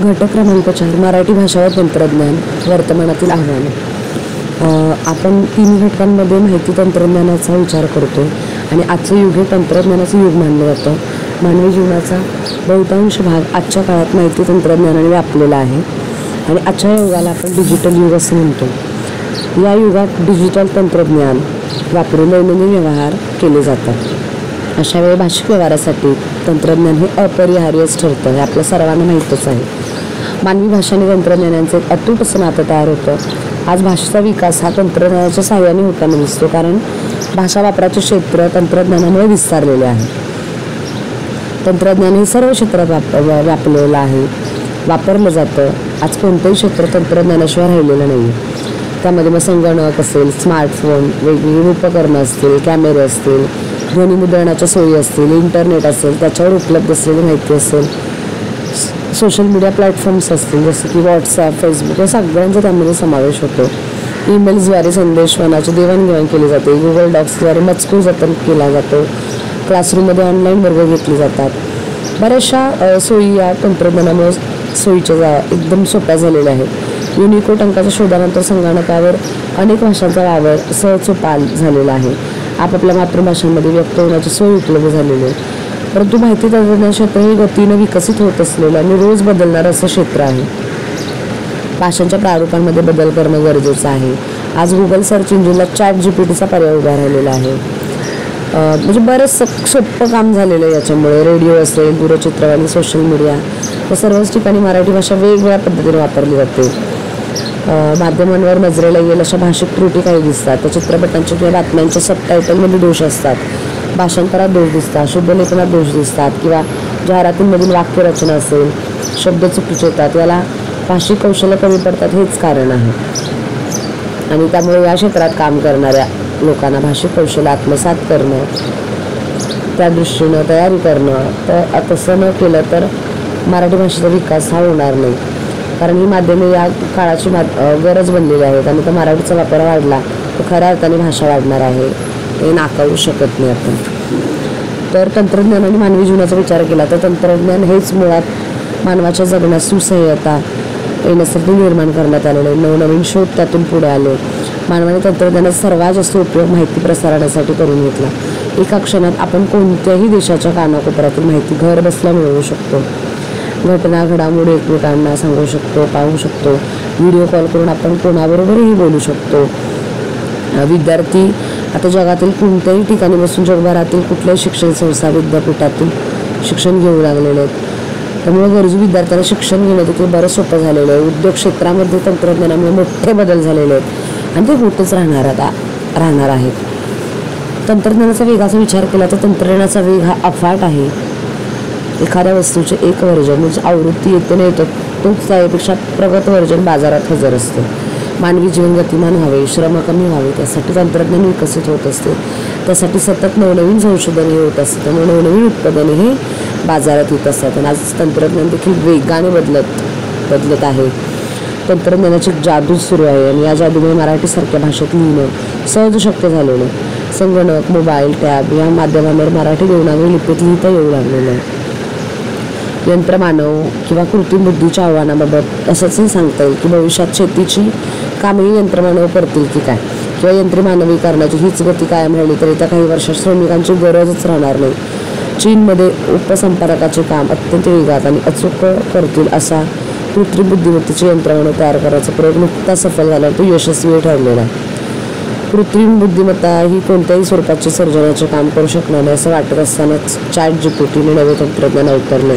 घटक क्रमांक 4 मराठी भाषा व तंत्रज्ञान वर्तमानातील आव्हानं. आपण 3 घटकांमध्ये माहिती तंत्रज्ञानाचा विचार करतो आणि आजचं युग हे तंत्रज्ञानाचं युग मानलं जातं. मानवी जीवनाचा बहुतांश भाग आजच्या काळात माहिती तंत्रज्ञानाने व्यापलेला आहे आणि आजच्या युगाला आपण डिजिटल युग असं म्हणतो. या युगात डिजिटल तंत्रज्ञान वापरून दैनंदिन व्यवहार केले जातात. अशा वेळी भाषिक व्यवहारासाठी तंत्रज्ञान हे अपरिहार्यच ठरतं, हे आपल्या सर्वांना माहीतच आहे. मानवी भाषा आणि तंत्रज्ञानाचं एक अतूट असं नातं तयार होतं. आज भाषेचा विकास हा तंत्रज्ञानाच्या सहाय्याने होताना दिसतो, कारण भाषा वापराचे क्षेत्र तंत्रज्ञानामुळे विस्तारलेले आहे. तंत्रज्ञान हे सर्व क्षेत्रात व्यापलेलं आहे, वापरलं जातं. आज कोणतंही क्षेत्र तंत्रज्ञानाशिवाय राहिलेलं नाही. त्यामध्ये मग संगणक असेल, स्मार्टफोन, वेगवेगळी उपकरणं असतील, कॅमेरे असतील, ध्वनिमुद्रणाच्या सोयी असतील, इंटरनेट असेल, त्याच्यावर उपलब्ध असलेली माहिती असेल, सोशल मीडिया प्लॅटफॉर्म्स असतील जसं की व्हॉट्सॲप, फेसबुक, या सगळ्यांचा त्यामध्ये समावेश होतो. ईमेल्सद्वारे संदेशवहनाची देवाणघेवाण केली जाते. गुगल डॉक्सद्वारे मजकूर जतन केला जातो. क्लासरूममध्ये ऑनलाईन वर्ग घेतले जातात. बऱ्याचशा सोयी या तंत्रज्ञानामुळे सोयीच्या एकदम सोप्या झालेल्या आहेत. युनिकोड अंकाच्या शोधानंतर संगणकावर अनेक भाषांचा वावर सहजसोपा झालेला आहे. आपापल्या मातृभाषांमध्ये व्यक्त होण्याची सोय उपलब्ध झालेली आहे. परंतु माहिती तंत्रज्ञान क्षेत्र हे गतीनं विकसित होत असलेलं आणि रोज बदलणारं असं क्षेत्र आहे. भाषांच्या प्रारूपांमध्ये बदल करणं गरजेचं आहे. आज गुगल सर्च इंजिनला ChatGPTचा पर्याय उभा राहिलेला आहे. म्हणजे बरंच सोपं काम झालेलं आहे याच्यामुळे. रेडिओ असेल, दूरचित्रवाणी, सोशल मीडिया, या सर्वच ठिकाणी मराठी भाषा वेगवेगळ्या पद्धतीने वापरली जाते. माध्यमांवर नजरेला येईल अशा भाषिक त्रुटी काही दिसतात. त्या चित्रपटांच्या किंवा बातम्यांच्या सबटायटलमध्ये दोष असतात, भाषांतरात दोष दिसतात, शुद्धलेखनात दोष दिसतात, किंवा जाहिरातींमधील वाक्यरचना असेल, शब्द चुकीचे येतात. याला भाषिक कौशल्य कमी पडतात, हेच कारण आहे. आणि त्यामुळे या क्षेत्रात काम करणाऱ्या लोकांना भाषिक कौशल्य आत्मसात करणं, त्या दृष्टीनं तयारी करणं, तर तसं न केलं तर मराठी भाषेचा विकास हा होणार नाही. कारण ही माध्यमे या काळाची गरज बनलेली आहेत आणि तर मराठीचा वापर वाढला तर खऱ्या अर्थाने भाषा वाढणार आहे, हे नाकारू शकत नाही आपण. तर तंत्रज्ञान आणि मानवी जीवनाचा विचार केला तर तंत्रज्ञान हेच मुळात मानवाच्या जगण्यात सुसह्यता येण्यासाठी निर्माण करण्यात आलेलं आहे. नवनवीन शोध त्यातून पुढे आले. मानवाने तंत्रज्ञानाचा सर्वात जास्त उपयोग माहिती प्रसारणासाठी करून घेतला. एका क्षणात आपण कोणत्याही देशाच्या कानाकोपऱ्यातील माहिती घर बसल्या मिळवू शकतो. घटना घडामोडी एकमेकांना सांगू शकतो, पाहू शकतो. व्हिडिओ कॉल करून आपण कोणाबरोबरही बोलू शकतो. विद्यार्थी आता जगातील कोणत्याही ठिकाणी बसून जगभरातील कुठल्याही शिक्षण संस्था, विद्यापीठातून शिक्षण घेऊ लागलेले आहेत. त्यामुळे गरजू विद्यार्थ्यांना शिक्षण घेणं देखील बरं सोपं झालेलं आहे. उद्योग क्षेत्रामध्ये तंत्रज्ञानामुळे मोठे बदल झालेले आहेत आणि ते होतच राहणार आहेत. तंत्रज्ञानाचा वेगाचा विचार केला तर तंत्रज्ञानाचा वेग हा अफाट आहे. एखाद्या वस्तूचे एक वर्जन म्हणजे आवृत्ती येते नाही येतं, तोच त्यापेक्षा प्रगत वर्जन बाजारात हजर असते. मानवी जीवन गतिमान व्हावे, श्रम कमी व्हावे, त्यासाठी तंत्रज्ञान विकसित होत असते. त्यासाठी सतत नवनवीन संशोधने होत असते. त्यामुळे नवनवीन उत्पादने हे बाजारात येत असतात. आणि आज तंत्रज्ञान देखील वेगाने बदलत आहे. तंत्रज्ञानाची जादू सुरू आहे आणि या जादूमुळे मराठीसारख्या भाषेत लिहिणं सहज शक्य झालेलं आहे. संगणक, मोबाईल, टॅब या माध्यमांवर मराठी देवनागरी लिपीत लिहिता येऊ लागलेलं आहे. यंत्रमानव किंवा कृत्रिम बुद्धीच्या आव्हानाबाबत असंच सांगता येईल की भविष्यात शेतीची कामेही यंत्रमानव करतील की काय, किंवा यंत्री मानवीकरणाची हीच गती कायम राहिली तर येत्या काही वर्षात श्रमिकांची गरजच राहणार नाही. चीनमध्ये उपसंपादकाचे काम अत्यंत वेगात आणि अचूक करतील असा कृत्रिम बुद्धिमत्तेचे यंत्रमानव तयार करायचा प्रयोग नुकताच सफल झाला, तो यशस्वी ठरलेला आहे. कृत्रिम बुद्धिमत्ता ही कोणत्याही स्वरूपाचे सर्जनाचे काम करू शकणार नाही असं वाटत असतानाच ChatGPTने नवे तंत्रज्ञान अवतरले.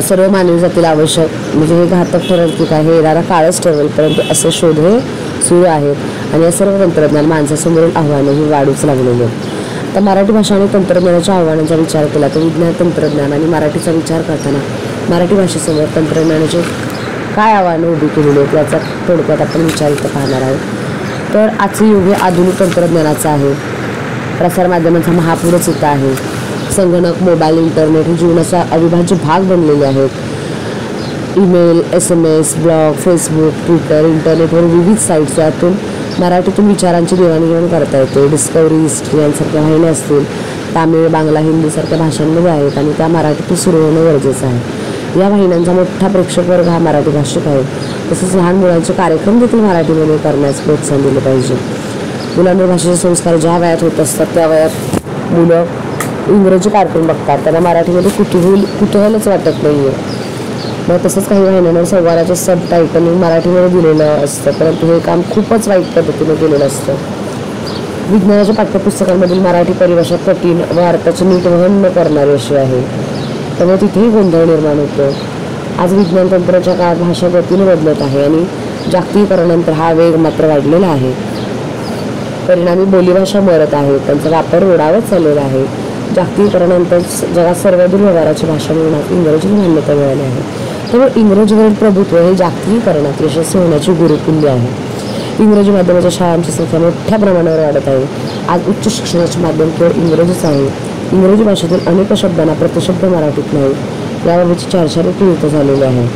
सर्व मानवी जातीला आवश्यक म्हणजे हे घातक ठरेल की काय हे येणारा काळच ठरवेल, परंतु असे शोध हे सुरू आहेत आणि या सर्व तंत्रज्ञान माणसासमोरील आव्हानं ही वाढूच लागलेली आहेत. तर मराठी भाषा आणि तंत्रज्ञानाच्या आव्हानांचा विचार केला तर विज्ञान, तंत्रज्ञान आणि मराठीचा विचार करताना मराठी भाषेसमोर तंत्रज्ञानाचे काय आव्हानं उभी केलेली आहेत याचा थोडक्यात आपण विचार इथं पाहणार आहोत. तर आजचे युग हे आधुनिक तंत्रज्ञानाचं आहे. प्रसारमाध्यमांचा महापूरच इथं आहे. संगणक, मोबाईल, इंटरनेट हे जीवनाचा अविभाज्य भाग बनलेले आहेत. Email, SMS, blog, Facebook, Twitter, इंटरनेटवर विविध साईट्स यातून मराठीतून विचारांची देवाणघेवाण करता येते. डिस्कवरी, हिस्ट्री यांसारख्या वाहिन्या असतील तामिळ, बांगला, हिंदीसारख्या भाषांमध्ये आहेत आणि त्या मराठीतून सुरू होणं गरजेचं आहे. या वाहिन्यांचा मोठा प्रेक्षक वर्ग हा मराठी भाषिक आहे. तसेच लहान मुलांचे कार्यक्रम देखील मराठीमध्ये करण्यास प्रोत्साहन दिले पाहिजे. मुलांवर भाषेचे संस्कार ज्या वयात होत असतात त्या वयात मुलं इंग्रजी कार्टून बघतात, त्यांना मराठीमध्ये कुतूहलच वाटत नाही आहे. मग तसंच काही वाहिन्यांवर संवादाचे सबटायटल मराठीमध्ये दिलेलं असतं, परंतु हे काम खूपच वाईट पद्धतीने केलेलं असतं. विज्ञानाच्या पाठ्यपुस्तकांमधील मराठी परिभाषा कठीण व अर्थाचे नीट वहन न करणारी अशी आहे, त्यामुळे तिथेही गोंधळ निर्माण होतो. आज विज्ञान तंत्राच्या काळात भाषा गतीने बदलत आहे आणि जागतिकीकरणानंतर हा वेग मात्र वाढलेला आहे. परिणामी बोलीभाषा मरत आहे, त्यांचा वापर रोडावत चाललेला आहे. जागतिकीकरणानंतर जगात सर्वाधिक व्यवहाराची भाषा म्हणून इंग्रजीला मान्यता मिळाली आहे. त्यामुळे इंग्रजीवरील प्रभुत्व हे जागतिकीकरणात यशस्वी होण्याची गुरुकिल्ली आहे. इंग्रजी माध्यमाच्या शाळांची संख्या मोठ्या प्रमाणावर वाढत आहे. आज उच्च शिक्षणाचे माध्यम केवळ इंग्रजीच आहे. इंग्रजी भाषेतील अनेक शब्दांना प्रतिशब्द मराठीत नाही, याबाबतची चर्चा देखील झालेली आहे.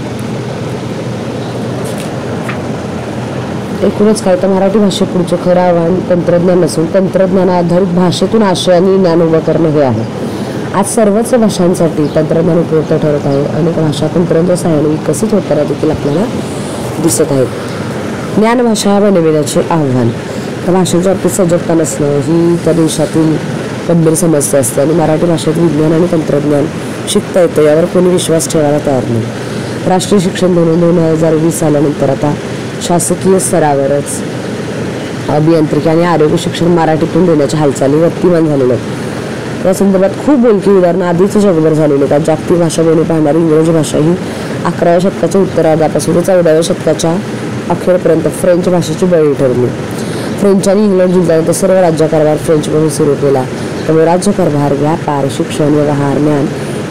एकूणच काय तर मराठी भाषेपुढचे खरं आव्हान तंत्रज्ञान नसून तंत्रज्ञानाधारित भाषेतून आशय आणि ज्ञान उभं करणं हे आहे. आज सर्वच भाषांसाठी तंत्रज्ञान उपयुक्त ठरत आहे. अनेक भाषा तंत्रज्ञान सहाय्याने विकसित होताना देखील आपल्याला दिसत आहेत. ज्ञानभाषा बनविण्याचे आव्हान. तर भाषेच्या बाबतीत सजगता नसणं ही त्या देशातील गंभीर समस्या असते आणि मराठी भाषेत विज्ञान आणि तंत्रज्ञान शिकता येतं यावर कोणी विश्वास ठेवायला तयार नाही. राष्ट्रीय शिक्षण धोरण 2020 सालानंतर आता शासकीय स्तरावरच अभियांत्रिकी आणि आरोग्य शिक्षण मराठीतून देण्याच्या हालचाली गतिमान झालेल्या आहेत. या संदर्भात खूप बोलकी उदाहरणं आधीच जगभर झालेली आहेत. जागतिक भाषा बनू पाहणारी इंग्रजी भाषा ही 11व्या शतकाच्या उत्तरार्धापासून 14व्या शतकाच्या अखेरपर्यंत फ्रेंच भाषेची बळी ठरली. फ्रेंचांनी इंग्लंड जिंकल्यानंतर सर्व राज्यकारभार फ्रेंचमधून सुरू केला. त्यामुळे राज्यकारभार, व्यापार, शिक्षण, व्यवहार, ज्ञान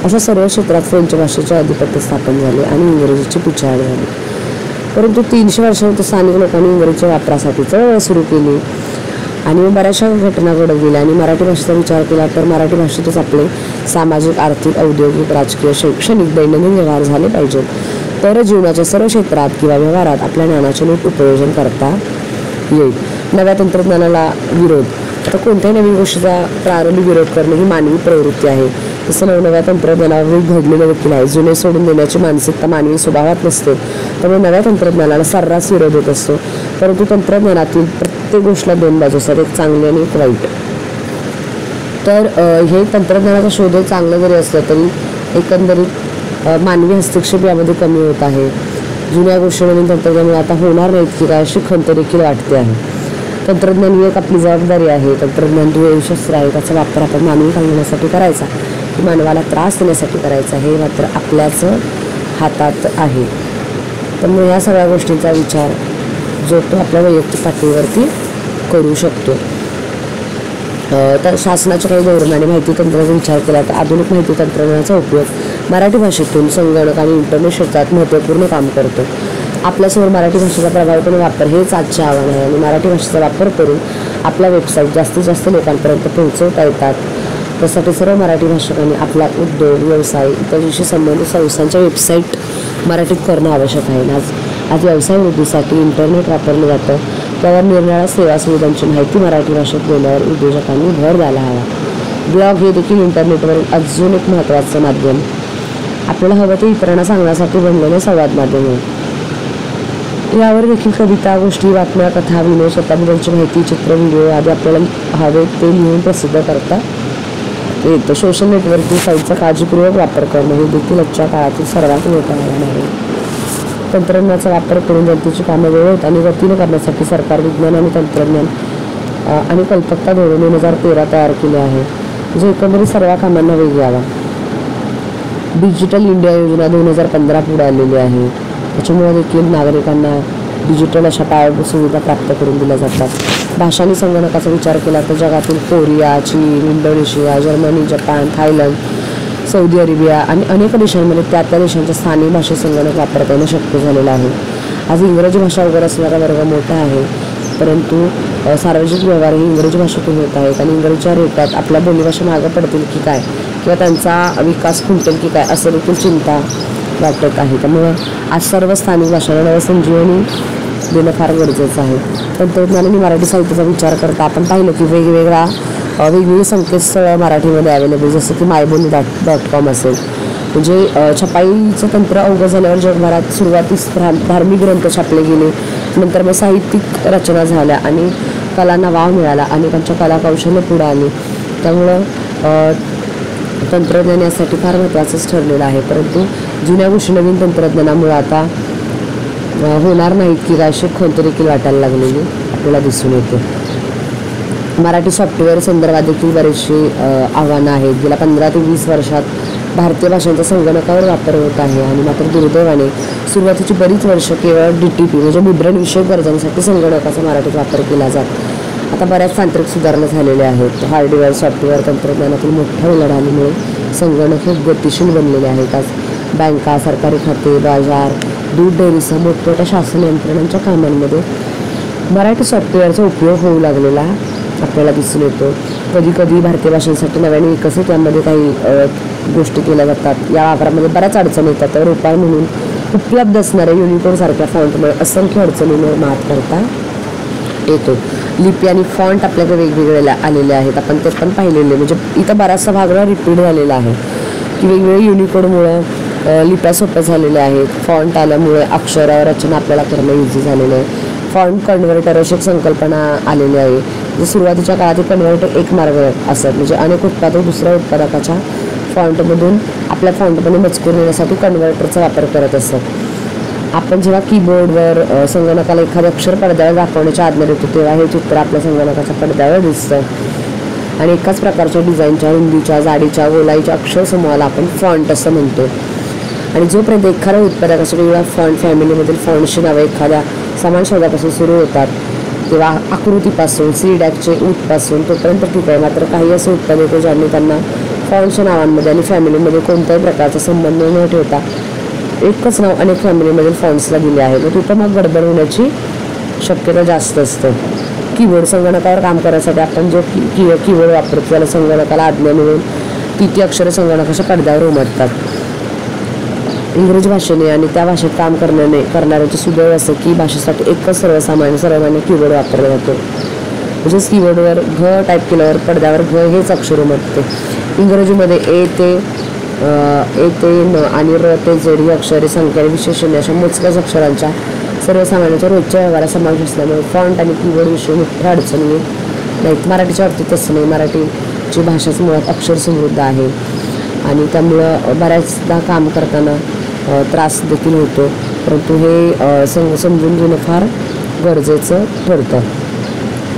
अशा सर्व क्षेत्रात फ्रेंच भाषेचे आधिपत्य स्थापन झाले आणि इंग्रजीची पिछाड झाली. परंतु 300 वर्षांनंतर स्थानिक लोकांनी इंग्रजीच्या वापरासाठी चळवळ सुरू केली आणि मग बऱ्याचशा घटना घडत गेल्या आणि मराठी भाषेचा विचार केला तर मराठी भाषेतच आपले सामाजिक, आर्थिक, औद्योगिक, राजकीय, शैक्षणिक, दैनंदिन व्यवहार झाले पाहिजेत. तर जीवनाच्या सर्व क्षेत्रात किंवा व्यवहारात आपल्या ज्ञानाचे नीट उपयोजन करता येईल. नव्या तंत्रज्ञानाला विरोध. आता कोणत्याही नवीन गोष्टीचा प्रारंभी विरोध करणे ही मानवी प्रवृत्ती आहे. तसं नवनव्या तंत्रज्ञानावर घडलेलं देखील आहे. जुने सोडून देण्याची मानसिकता मानवी स्वभावात नसते, त्यामुळे नव्या तंत्रज्ञानाला सर्रास विरोध होत असतो. परंतु तंत्रज्ञानातील प्रत्येक गोष्टीला दोन बाजू असतात, एक चांगली आणि एक वाईट. तर हे तंत्रज्ञानाचा शोध चांगलं जरी असलं तरी एकंदरीत मानवी हस्तक्षेप यामध्ये कमी होत आहे. जुन्या गोष्टींमधून तंत्रज्ञान आता होणार नाहीत की काय अशी खंत देखील वाटते आहे. तंत्रज्ञान ही एक आपली जबाबदारी आहे. तंत्रज्ञान हे शस्त्र आहे, त्याचा वापर आपण मानवी कल्याणासाठी करायचा की मानवाला त्रास देण्यासाठी करायचा हे मात्र आपल्याच हातात आहे. त्यामुळे या सगळ्या गोष्टींचा विचार जो तो आपल्या वैयक्तिक पातळीवरती करू शकतो. तर शासनाच्या काही धोरण आणि माहिती तंत्रज्ञानाचा विचार केला तर आधुनिक माहिती तंत्रज्ञानाचा उपयोग मराठी भाषेतून संगणक आणि इंटरनेट क्षेत्रात महत्त्वपूर्ण काम करतो. आपल्यासमोर मराठी भाषेचा प्रभावीपणे वापर हेच आजचे आव्हान आहे आणि मराठी भाषेचा वापर करून आपला वेबसाईट जास्तीत जास्त लोकांपर्यंत पोहोचवता येतात. त्यासाठी सर्व मराठी भाषकांनी आपला उद्योग, व्यवसाय इत्यादीशी संबंधित संस्थांच्या वेबसाईट मराठीत करणं आवश्यक आहे. आज व्यवसाय वृद्धीसाठी इंटरनेट वापरलं जातं, त्यावर निरनिराळ्या सेवा सुविधांची माहिती मराठी भाषेत देण्यावर उद्योजकांनी भर द्यायला हवा. ब्लॉग हे देखील इंटरनेटवरील अजून एक महत्त्वाचं माध्यम. आपल्याला हवं ते इतरांना सांगण्यासाठी बनलेले संवाद माध्यम आहे. यावर देखील कविता, गोष्टी, बातम्या, कथा, विनोद, स्वतःबद्दलची माहिती, चित्र, व्हिडिओ आदी आपल्याला हवे ते लिहून प्रसिद्ध करता येतं. सोशल नेटवर्किंग साईटचा काळजीपूर्वक वापर करणं हे देखील आजच्या काळातील सर्वात मोठं आव्हान आहे. तंत्रज्ञानाचा वापर करून जनतेची कामं वेळेत आणि गतीने करण्यासाठी सरकार विज्ञान आणि तंत्रज्ञान आणि कल्पकता धोरण 2013 तयार केले आहे, जे एकंदरीत सर्व कामांना वेग यावा. डिजिटल इंडिया योजना 2015 पुढे आलेली आहे. त्याच्यामुळे देखील नागरिकांना डिजिटल अशा पायाभूत सुविधा प्राप्त करून दिल्या जातात. भाषा आणि संगणकाचा विचार केला तर जगातील कोरिया, चीन, Indonesia, Germany, Japan, Thailand, Saudi Arabia आणि अनेक देशांमध्ये त्या देशांच्या स्थानिक भाषेत संगणक वापरता येणं शक्य झालेलं आहे. आज इंग्रजी भाषा वगैरे असणारा वर्ग मोठा आहे, परंतु सार्वजनिक व्यवहार हे इंग्रजी भाषेतून होत आहेत आणि इंग्रजीच्या रेटात आपल्या बोलीभाषा मागं पडतील की काय किंवा त्यांचा विकास खुंटेल की काय असं देखील चिंता वाटत आहे. त्यामुळं आज सर्व स्थानिक भाषांना नवसंजीवनी देणं फार गरजेचं आहे. तंत्रज्ञानाने मराठी साहित्याचा विचार करता आपण पाहिलं की वेगवेगळी संकेतस्थळं मराठीमध्ये अवेलेबल, जसं की मायबोली.com असेल, म्हणजे छपाईचं तंत्र अवघड झाल्यावर जगभरात सुरुवातीस धार्मिक ग्रंथ छापले गेले, नंतर मग साहित्यिक रचना झाल्या आणि कलांना वाव मिळाला, अनेकांच्या कला कौशल्य पुढे आली. त्यामुळं तंत्रज्ञान यासाठी फार महत्त्वाचंच ठरलेलं आहे. परंतु जुन्या गोष्टी नवीन तंत्रज्ञानामुळे आता होणार नाहीत की काय अशी खंत देखील वाटायला लागलेली आपल्याला दिसून येते. मराठी सॉफ्टवेअर संदर्भात देखील बरेचशी आव्हानं आहेत. गेल्या 15 ते 20 वर्षात भारतीय भाषांचा संगणकावर वापर होत आहे आणि मात्र दुर्दैवाने सुरुवातीची बरीच वर्ष केवळ DTP म्हणजे मुद्रणविषयक गरजांसाठी संगणकाचा मराठीत वापर केला जातो. आता बऱ्याच तांत्रिक सुधारणा झालेल्या आहेत. हार्डवेअर सॉफ्टवेअर तंत्रज्ञानातील मोठ्या उलाढालीमुळे संगणक खूप गतिशील बनलेले आहेत. आज बँका, सरकारी खाते, बाजार, दूध डेअरीसह मोठमोठ्या शासन यंत्रणांच्या कामांमध्ये मराठी सॉफ्टवेअरचा उपयोग होऊ लागलेला आपल्याला दिसून येतो. कधी कधी भारतीय भाषांसाठी नव्याने विकसित यामध्ये काही गोष्टी केल्या जातात. या वापरामध्ये बऱ्याच अडचणी येतात. तर उपाय म्हणून उपलब्ध असणाऱ्या युनिकोडसारख्या फॉन्टमुळे असंख्य अडचणींवर मात करता येतो. लिपी आणि फॉन्ट आपल्याकडे वेगवेगळे आलेले आहेत. आपण ते पण पाहिलेले, म्हणजे इथं बराचसा भाग रिपीट झालेला आहे की वेगवेगळे युनिकोडमुळं लिप्या सोप्या झालेल्या आहेत. फॉन्ट आल्यामुळे अक्षर रचना आपल्याला करणं इझी झालेलं आहे. फॉन्ट कन्व्हर्टर अशी एक संकल्पना आलेली आहे. जे सुरुवातीच्या काळात कन्व्हर्टर एक मार्ग असत, म्हणजे अनेक उत्पादक दुसऱ्या उत्पादकाच्या फॉन्टमधून आपल्या फॉन्टमध्ये मजकूर नेण्यासाठी कन्व्हर्टरचा वापर करत असत. आपण जेव्हा कीबोर्डवर संगणकाला एखादं अक्षर पडद्यावर दाखवण्याची आज्ञा देतो तेव्हा हे चित्र आपल्या संगणकाच्या पडद्यावर दिसतं आणि एकाच प्रकारच्या डिझाईनच्या, रुंदीच्या, जाडीच्या, गोलाईच्या अक्षर समूहाला आपण फॉन्ट असं म्हणतो. आणि जोपर्यंत एखाद्या उत्पादकाच्या वेगळ्या फॉन्ट फॅमिलीमधील फॉन्टची नावं एखाद्या समान शब्दापासून सुरू होतात तेव्हा आकृतीपासून, सीडॅकचे उत्पासून तोपर्यंत ठीक आहे. मात्र काही असे उत्पादक ज्यांनी त्यांना फॉन्टच्या नावांमध्ये आणि फॅमिलीमध्ये कोणत्याही प्रकारचा संबंध न ठेवता एकच नाव अनेक फॅमिलीमधील फॉन्ट्सला दिले आहे, तर तिथं मग गडबड होण्याची शक्यता जास्त असते. कीबोर्ड संगणकावर काम करण्यासाठी आपण जो कीबोर्ड वापरतो त्याला संगणकाला आज्ञा मिळून ती अक्षरे संगणकाच्या पडद्यावर उमटतात. इंग्रजी भाषेने आणि त्या भाषेत काम करणाऱ्यांची सुदैव असं की भाषेसाठी एकच सर्वसामान्य कीबोर्ड वापरला जातो. म्हणजेच कीबोर्डवर घ टाईप केल्यावर पडद्यावर घ हेच अक्षर उमटते. इंग्रजीमध्ये ए ते न आणि र ते झेड ही अक्षरे, संख्या, विशेषणे अशा मोजक्याच अक्षरांच्या सर्वसामान्यांच्या रोजच्या व्यवहारात समावेश असल्यामुळे फॉन्ट आणि कीबोर्ड विषयी मोठ्या अडचणी नाहीत. मराठीच्या बाबतीत तसं नाही. मराठीची भाषाच मुळात अक्षर समृद्ध आहे आणि त्यामुळं बऱ्याचदा काम करताना त्रास देखील होतो. परंतु हे समजून घेणं फार गरजेचं ठरतं,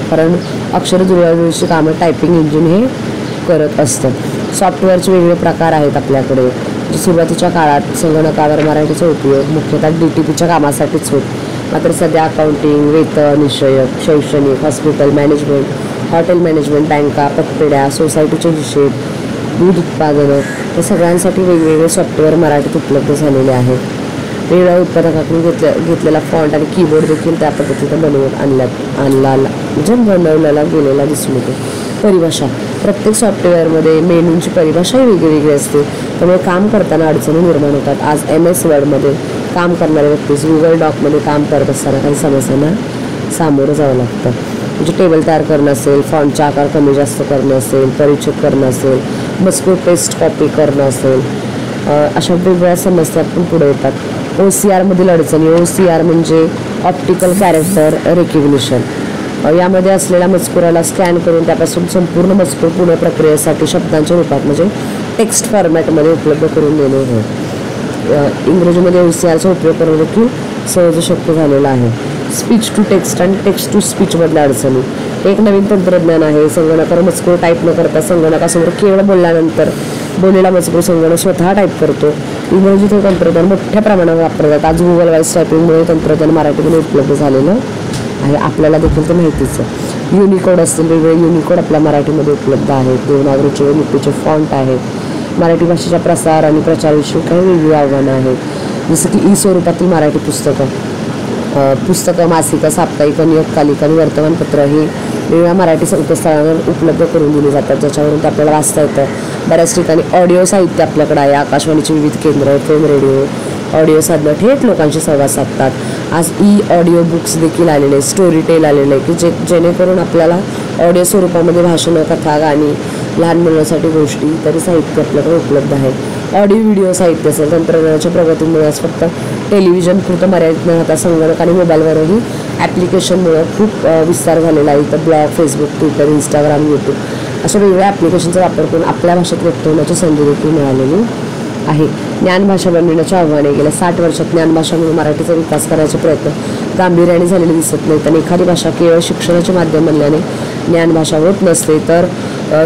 कारण अक्षर जुळवाजुळवीची कामं टायपिंग इंजिन हे करत असतं. सॉफ्टवेअरचे वेगवेगळे प्रकार आहेत आपल्याकडे. सुरुवातीच्या काळात संगणकावर मराठीचा उपयोग मुख्यतः DTPच्या कामासाठीच होत. मात्र सध्या अकाउंटिंग, वेतन विषयक, शैक्षणिक, हॉस्पिटल मॅनेजमेंट, हॉटेल मॅनेजमेंट, बँका, पतपेढ्या, सोसायटीचे हिशेब, दूध उत्पादनं या सगळ्यांसाठी वेगवेगळे सॉफ्टवेअर मराठीत उपलब्ध झालेले आहेत. वेगवेगळ्या उत्पादकाकडून घेतलेला फॉन्ट आणि कीबोर्ड देखील त्या पद्धतीनं बनवलेला गेलेला दिसून येतो. परिभाषा प्रत्येक सॉफ्टवेअरमध्ये मेनूंची परिभाषाही वेगळी असते, त्यामुळे काम करताना अडचणी निर्माण होतात. आज MS वर्डमध्ये काम करणाऱ्या व्यक्तीस गुगल डॉकमध्ये काम करत असताना काही समस्यांना सामोरं जावं लागतं. म्हणजे टेबल तयार करणं असेल, फॉन्टचा आकार कमी जास्त करणं असेल, परिच्छेद करणं असेल, मजकूर पेस्ट कॉपी करणं असेल, अशा वेगवेगळ्या समस्या पण पुढे येतात. OCR मधील अडचणी. OCR म्हणजे ऑप्टिकल कॅरेक्टर रेकग्निशन. यामध्ये असलेल्या मजकुराला स्कॅन करून त्यापासून संपूर्ण मजकूर पुढे प्रक्रियेसाठी शब्दांच्या रूपात म्हणजे टेक्स्ट फॉर्मॅटमध्ये उपलब्ध करून देणे होय. इंग्रजीमध्ये OCRचा उपयोग करणं देखील सहज शक्य झालेला आहे. स्पीच टू टेक्स्ट आणि टेक्स्ट टू स्पीचमधल्या अडचणी. एक नवीन तंत्रज्ञान आहे. संगणकावर मजकूर टाईप न करता संगणकासमोर केवळ बोलल्यानंतर बोललेला मजकूर संगणक स्वतः टाईप करतो. इंग्रजीत हे तंत्रज्ञान मोठ्या प्रमाणावर वापरलं जातं. आज गुगल वॉइस टायपिंगमुळे तंत्रज्ञान मराठीमध्ये उपलब्ध झालेलं आहे. आपल्याला देखील ते माहितीच आहे. युनिकोड असतील, वेगवेगळे युनिकोड आपल्या मराठीमध्ये उपलब्ध आहेत. देवनागरीचे लिपीचे फॉन्ट आहेत. मराठी भाषेच्या प्रसार आणि प्रचाराविषयी काही वेगळी आव्हानं आहेत, जसं की स्वरूपातील मराठी पुस्तकं, मासिकं, साप्ताहिक, नियतकालिक आणि वर्तमानपत्र हे वेगवेगळ्या मराठी संकेतस्थळांवर उपलब्ध करून दिली जातात, ज्याच्यावरून ते आपल्याला वाचता येतं. बऱ्याच ठिकाणी ऑडिओ साहित्य आपल्याकडे आहे. आकाशवाणीची विविध केंद्र, FM रेडिओ, ऑडिओ साधनं थेट लोकांशी संवाद साधतात. आज ऑडिओ बुक्स देखील आलेले आहेत, स्टोरी टेल आलेलं आहे की जेणेकरून आपल्याला ऑडिओ स्वरूपामध्ये भाषणं, कथा, गाणी, लहान मुलांसाठी गोष्टी इत्यादी साहित्य आपल्याकडे उपलब्ध आहे. ऑडिओ व्हिडिओ साहित्य असेल, तंत्रज्ञानाच्या प्रगतीमुळे आज फक्त टेलिव्हिजन पुरतं मर्यादित न राहता संगणक आणि मोबाईलवरही ॲप्लिकेशनमुळं खूप विस्तार झालेला आहे. इथं blog, Facebook, Twitter, Instagram, YouTube अशा वेगवेगळ्या ॲप्लिकेशनचा वापर करून आपल्या भाषेत व्यक्त होण्याची संधी देखील मिळालेली आहे. ज्ञानभाषा बनविण्याची आव्हाने. गेल्या 60 वर्षात ज्ञानभाषा म्हणून मराठीचा विकास करायचे प्रयत्न गांभीर्याने झालेले दिसत नाहीत. आणि एखादी भाषा केवळ शिक्षणाचे माध्यम बनल्याने ज्ञानभाषा होत नसते, तर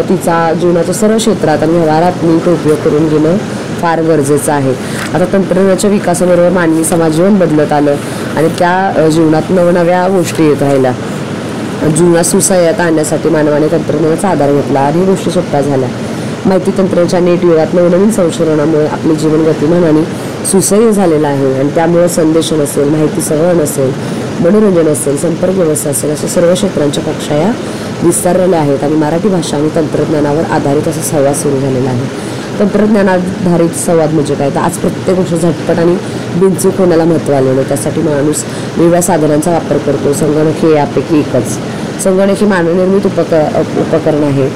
तिचा जीवनाच्या सर्व क्षेत्रात आणि व्यवहारात नीट उपयोग करून घेणं फार गरजेचं आहे. आता तंत्रज्ञानाच्या विकासाबरोबर मानवी समाज जीवन बदलत आलं आणि त्या जीवनात नवनव्या गोष्टी येत राहिल्या. जीवनात सुसह्यता आणण्यासाठी मानवाने तंत्रज्ञानाचा आधार घेतला आणि गोष्टी सोप्या झाल्या. माहिती तंत्रज्ञानाच्या नेट युगात नवनवीन संशोधनामुळे आपले जीवन गतिमान आणि सुसह्य झालेलं आहे. आणि त्यामुळे संदेश नसेल, माहिती संवहन असेल, मनोरंजन असेल, संपर्क व्यवस्था असेल, अशा सर्व क्षेत्रांच्या कक्षा या विस्तारलेल्या आहेत. आणि मराठी भाषा आणि तंत्रज्ञानावर आधारित असा संवाद सुरू झालेला आहे. तंत्रज्ञानाधारित संवाद म्हणजे काय, तर आज प्रत्येक गोष्ट झटपट आणि बिनचूक होण्याला महत्त्व आलेलं आहे. त्यासाठी माणूस वेगवेगळ्या साधनांचा वापर करतो. संगणक हे यापैकी एकच. संगणक हे मानवनिर्मित उपकरण आहे.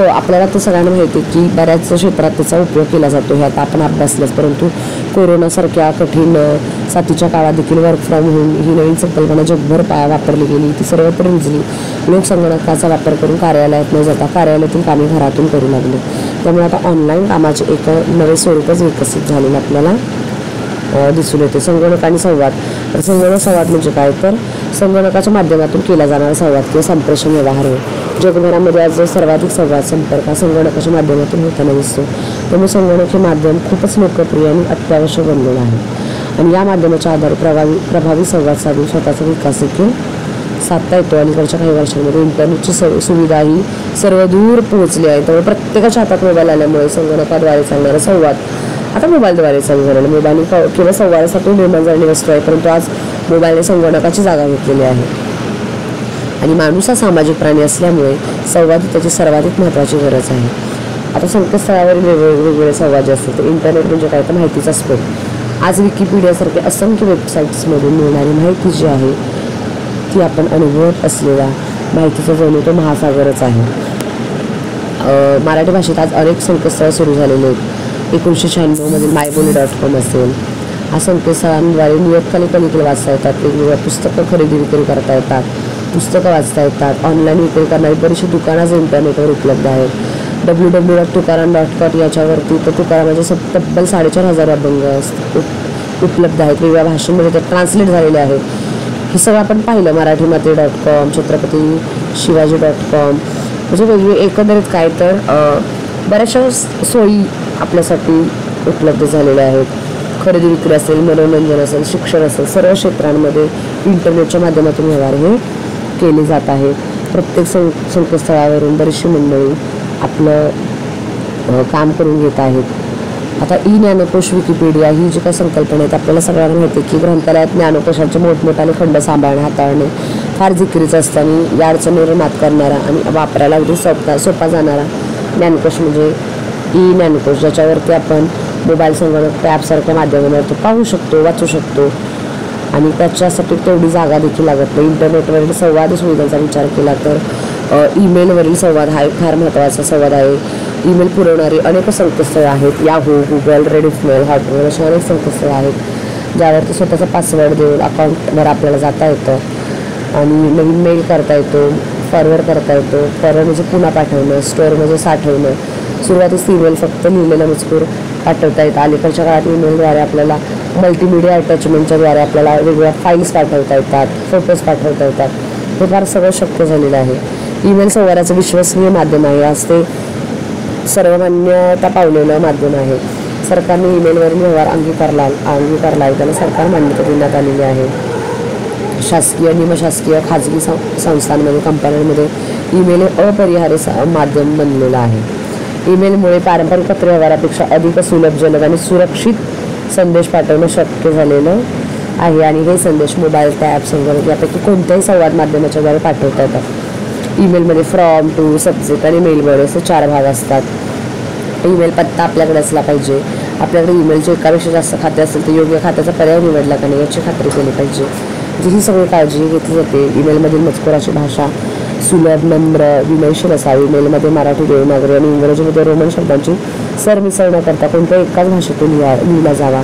आपल्याला तर सगळ्यांना माहिती आहे की बऱ्याच क्षेत्रात त्याचा उपयोग केला जातो, हे आता आपण अभ्यासलंच. परंतु कोरोनासारख्या कठीण साथीच्या काळात देखील वर्क फ्रॉम होम ही नवीन संकल्पना जगभर वापरली गेली. ती सर्वत्र रुजली. लोक संगणकाचा वापर करून कार्यालयात न जाता कार्यालयातील कामे घरातून करू लागले. त्यामुळे आता ऑनलाईन कामाचे एक नवे स्वरूपच विकसित झालेलं आपल्याला दिसून येते. संगणक आणि संवाद. तर संगणक संवाद म्हणजे काय, तर संगणकाच्या माध्यमातून केला जाणारा संवाद किंवा संप्रेषण व्यवहार आहे. जगभरामध्ये आज सर्वाधिक संवाद संपर्क हा संगणकाच्या माध्यमातून होताना दिसतो. त्यामुळे संगणक हे माध्यम खूपच लोकप्रिय आणि अत्यावश्यक बनलेलं आहे. आणि या माध्यमाच्या आधारे प्रभावी संवाद साधून स्वतःचा विकास देखील साधता येतो. अलीकडच्या काही वर्षांमध्ये इंटरनेटची सुविधा ही सर्वदूर पोहोचली आहे. त्यामुळे प्रत्येकाच्या हातात मोबाईल आल्यामुळे संगणकाद्वारे चालणारा संवाद आता मोबाईलद्वारे चालू झालेला. मोबाईल केवळ संवादासाठी निर्माण झालेली वस्तू आहे, परंतु आज मोबाईलने संगणकाची जागा घेतलेली आहे. आणि माणूस हा सामाजिक प्राणी असल्यामुळे संवाद त्याची सर्वाधिक महत्त्वाची गरज आहे. आता संकेतस्थळावरील वेगवेगळे संवाद जे असतात, इंटरनेट म्हणजे काय, तर माहितीचा स्फोट. आज विकिपीडियासारखे असंख्य वेबसाईट्समधून मिळणारी माहिती जी आहे ती आपण अनुभवत असलेला माहितीचा जणू तो महासागरच आहे. मराठी भाषेत आज अनेक संकेतस्थळं सुरू झालेले आहेत. 1996 myBoli.com असेल. हा संकेतस्थळांद्वारे नियतकालिक देखील वाचता येतात. वेगवेगळ्या पुस्तकं खरेदी विक्री करता येतात, पुस्तकं वाचता येतात. ऑनलाईन विक्री करणारी बरीचशी दुकानं आज इंटरनेटवर उपलब्ध आहेत. www.tukaram.com याच्यावरती तर तुकारामाचे तब्बल 4,500 अभंग उपलब्ध आहेत. वेगवेगळ्या भाषांमध्ये ते ट्रान्सलेट झालेले आहेत. हे सगळं आपण पाहिलं. मराठीमाते.com, छत्रपती शिवाजी.com म्हणजे वेगवेगळे एकंदरीत काय, तर बऱ्याचशा सोयी आपल्यासाठी उपलब्ध झालेल्या आहेत. खरेदी विक्री असेल, मनोरंजन असेल, शिक्षण असेल, सर्व क्षेत्रांमध्ये इंटरनेटच्या माध्यमातून व्यवहार हे केले जात आहेत. प्रत्येक संकेतस्थळावरून बरीचशी मंडळी आपलं काम करून घेत आहेत. आता ज्ञानकोश, विकिपीडिया ही जी काही संकल्पना आहेत, आपल्याला सगळ्यांना माहिती आहे की ग्रंथालयात ज्ञानकोशांचे मोठमोठाले खंड सांभाळणे, हाताळणे फार जिकिरीचं असतं. आणि या अडचणीवर मात करणारा आणि वापरायला अगदी सोपा जाणारा ज्ञानकोश म्हणजे ज्ञानकोश, ज्याच्यावरती आपण मोबाईल, संगणक, टॅबसारख्या माध्यमातून पाहू शकतो, वाचू शकतो. आणि त्याच्यासाठी तेवढी जागा देखील लागत नाही. इंटरनेटवरील संवाद सुविधांचा विचार केला तर ईमेलवरील संवाद हा एक फार महत्त्वाचा संवाद आहे. ईमेल पुरवणारी अनेक संकेतस्थळं आहेत. याहू, गुगल, रेडिफमेल, हॉटमेल अशा अनेक संकेतस्थळं आहेत, ज्यावरती स्वतःचा पासवर्ड देऊन अकाउंटवर आपल्याला जाता येतं आणि नवीन मेल करता येतो, फॉरवर्ड करता येतो. फॉरवर्ड म्हणजे पुन्हा पाठवणं, स्टोअर म्हणजे साठवणं. सुरुवातीस ईमेल फक्त लिहिलेला मजकूर पाठवता येतं. अलीकडच्या काळात ईमेलद्वारे आपल्याला मल्टीमीडिया अटॅचमेंटच्याद्वारे आपल्याला वेगवेगळ्या फाईल्स पाठवता येतात, फोटोज पाठवता येतात. हे फार सगळं शक्य झालेलं आहे. ईमेल संवादाचं विश्वसनीय माध्यम आहे. आज ते सर्वमान्यता पावलेलं माध्यम आहे. सरकारने ईमेलवरील व्यवहार अंगीकारला आहे. त्याला सरकार मान्यता देण्यात आलेली आहे. शासकीय, निमशासकीय, खाजगी संस्थांमध्ये, कंपन्यांमध्ये ईमेल अपरिहार्य माध्यम बनलेलं आहे. ईमेलमुळे पारंपरिक पत्र व्यवहारापेक्षा अधिक सुलभ, जलद आणि सुरक्षित संदेश पाठवणं शक्य झालेलं आहे. आणि हे संदेश मोबाईल, टॅब, संगणक यापैकी कोणत्याही संवाद माध्यमाच्याद्वारे पाठवता येतात. ईमेलमध्ये फ्रॉम, टू, सब्जेक्ट आणि मेल बॉडी असे 4 भाग असतात. ईमेल पत्ता आपल्याकडे असला पाहिजे. आपल्याकडे ईमेलचे एकापेक्षा जास्त खाते असेल तर योग्य खात्याचा पर्याय निवडला का नाही याची खात्री केली पाहिजे. ही सगळी काळजी घेतली जाते. ईमेलमधील मजकुराची भाषा सुलभ, नम्र, विनयशील असावी. मेलमध्ये मराठी देवनागरी आणि इंग्रजीमध्ये रोमन शब्दांची सरमिसळ न करता कोणत्या एकाच भाषेतून लिहिला जावा